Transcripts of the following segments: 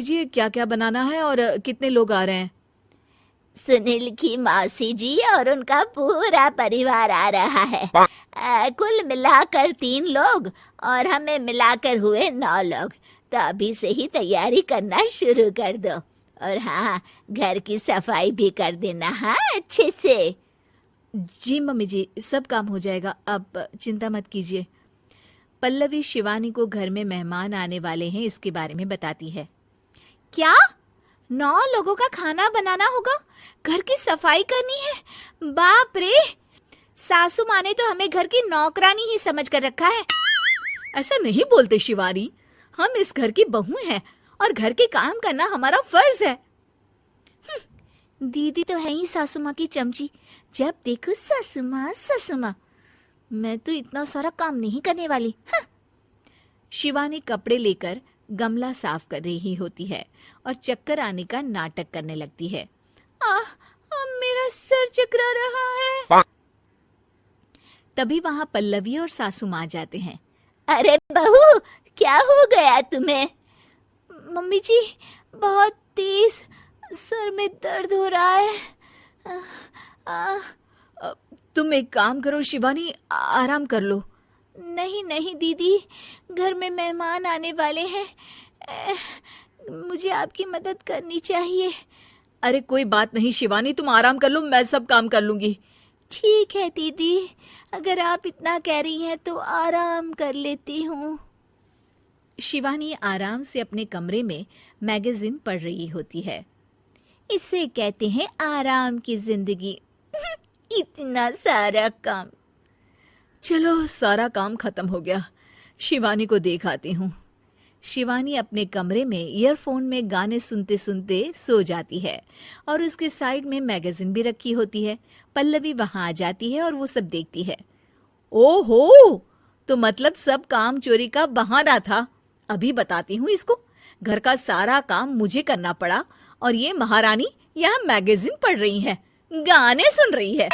दीजिए क्या क्या बनाना है और कितने लोग आ रहे हैं। सुनील की मौसी जी और उनका पूरा परिवार आ रहा है। कुल मिलाकर 3 लोग और हमें मिलाकर हुए 9 लोग। तो अभी से ही तैयारी करना शुरू कर दो। और हाँ, घर की सफाई भी कर देना, हाँ, अच्छे से। जी मम्मी जी, सब काम हो जाएगा, आप चिंता मत कीजिए। पल्लवी शिवानी को घर में मेहमान आने वाले हैं इसके बारे में बताती है। क्या 9 लोगों का खाना बनाना होगा, घर की सफाई करनी है? बाप रे, सासू माँ ने तो हमें घर की नौकरानी ही समझ कर रखा है। ऐसा नहीं बोलते शिवानी, हम इस घर की बहू हैं और घर के काम करना हमारा फर्ज है। दीदी तो है ही सासू माँ की चमची, जब देखो सासू माँ सासू माँ। मैं तो इतना सारा काम नहीं करने वाली। शिवानी कपड़े लेकर गमला साफ कर रही होती है और चक्कर आने का नाटक करने लगती है। मेरा सर चकरा रहा है। तभी वहां पल्लवी और सासू माँ जाते हैं। अरे बहू, क्या हो गया तुम्हें? मम्मी जी, बहुत तेज सर में दर्द हो रहा है। तुम एक काम करो शिवानी, आराम कर लो। नहीं नहीं दीदी, घर में मेहमान आने वाले हैं, मुझे आपकी मदद करनी चाहिए। अरे कोई बात नहीं शिवानी, तुम आराम कर लो, मैं सब काम कर लूंगी। ठीक है दीदी, अगर आप इतना कह रही हैं तो आराम कर लेती हूँ। शिवानी आराम से अपने कमरे में मैगजीन पढ़ रही होती है। इसे कहते हैं आराम की जिंदगी। इतना सारा काम। चलो सारा काम खत्म हो गया, शिवानी को देख आती हूँ। शिवानी अपने कमरे में ईयरफोन में गाने सुनते सुनते सो जाती है और उसके साइड में मैगजीन भी रखी होती है। पल्लवी वहां आ जाती है और वो सब देखती है। ओहो, तो मतलब सब काम चोरी का बहाना था। अभी बताती हूँ इसको। घर का सारा काम मुझे करना पड़ा और ये महारानी यहाँ मैगजीन पढ़ रही है, गाने सुन रही है।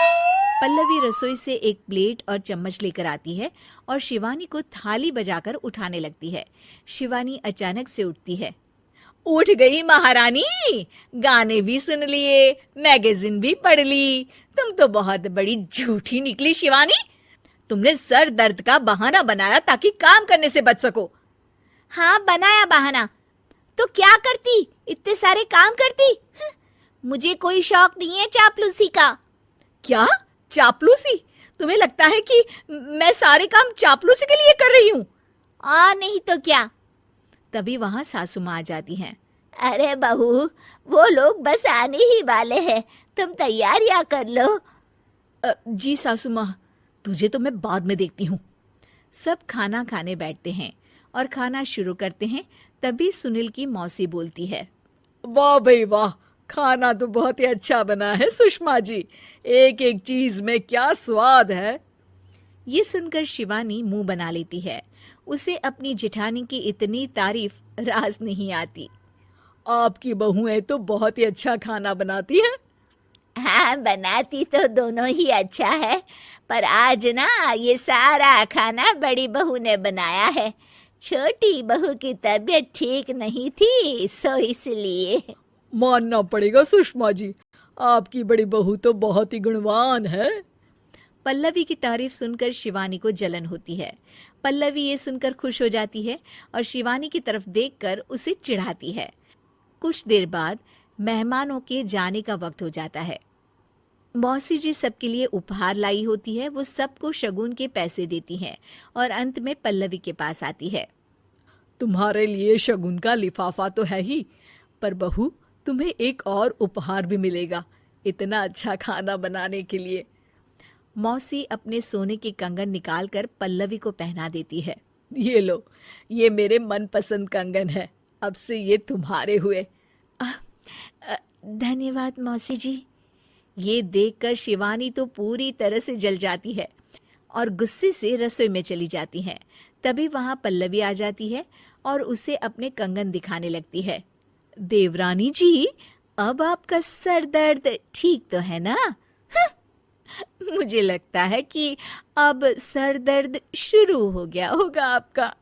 पल्लवी रसोई से एक प्लेट और चम्मच लेकर आती है और शिवानी को थाली बजाकर उठाने लगती है। शिवानी अचानक से उठती है। उठ गई महारानी, गाने भी सुन लिए, मैगजीन भी पढ़ ली। तुम तो बहुत बड़ी झूठी निकली शिवानी। तुमने सर दर्द का बहाना बनाया ताकि काम करने से बच सको। हाँ, बनाया बहाना, तो क्या करती, इतने सारे काम करती। मुझे कोई शौक नहीं है चापलूसी का। क्या चापलूसी? तुम्हें लगता है कि मैं सारे काम चापलूसी के लिए कर रही हूँ? और नहीं तो क्या। तभी वहां सासू माँ आ जाती हैं। अरे बहू, वो लोग बस आने ही वाले हैं, तुम तैयारियां कर लो। जी सासू माँ, तुझे तो मैं बाद में देखती हूँ। सब खाना खाने बैठते हैं और खाना शुरू करते हैं। तभी सुनील की मौसी बोलती है। वाह भाई वाह, खाना तो बहुत ही अच्छा बना है सुषमा जी, एक एक चीज में क्या स्वाद है। ये सुनकर शिवानी मुंह बना लेती है। उसे अपनी जेठानी की इतनी तारीफ रास नहीं आती। आपकी बहुएं तो बहुत ही अच्छा खाना बनाती हैं। हाँ, बनाती तो दोनों ही अच्छा है, पर आज ना ये सारा खाना बड़ी बहू ने बनाया है। छोटी बहू की तबीयत ठीक नहीं थी, सो इसलिए। मानना पड़ेगा सुषमा जी, आपकी बड़ी बहू तो बहुत ही गुणवान है। पल्लवी की तारीफ सुनकर शिवानी को जलन होती है। पल्लवी ये सुनकर खुश हो जाती है और शिवानी की तरफ देखकर उसे चिढ़ाती है। कुछ देर बाद मेहमानों के जाने का वक्त हो जाता है। मौसी जी सबके लिए उपहार लाई होती है। वो सबको शगुन के पैसे देती हैं और अंत में पल्लवी के पास आती है। तुम्हारे लिए शगुन का लिफाफा तो है ही, पर बहू तुम्हें एक और उपहार भी मिलेगा इतना अच्छा खाना बनाने के लिए। मौसी अपने सोने के कंगन निकालकर पल्लवी को पहना देती है। ये लो, ये मेरे मनपसंद कंगन है, अब से ये तुम्हारे हुए। धन्यवाद मौसी जी। ये देखकर शिवानी तो पूरी तरह से जल जाती है और गुस्से से रसोई में चली जाती है। तभी वहां पल्लवी आ जाती है और उसे अपने कंगन दिखाने लगती है। देवरानी जी, अब आपका सर दर्द ठीक तो है ना? मुझे लगता है कि अब सर दर्द शुरू हो गया होगा आपका।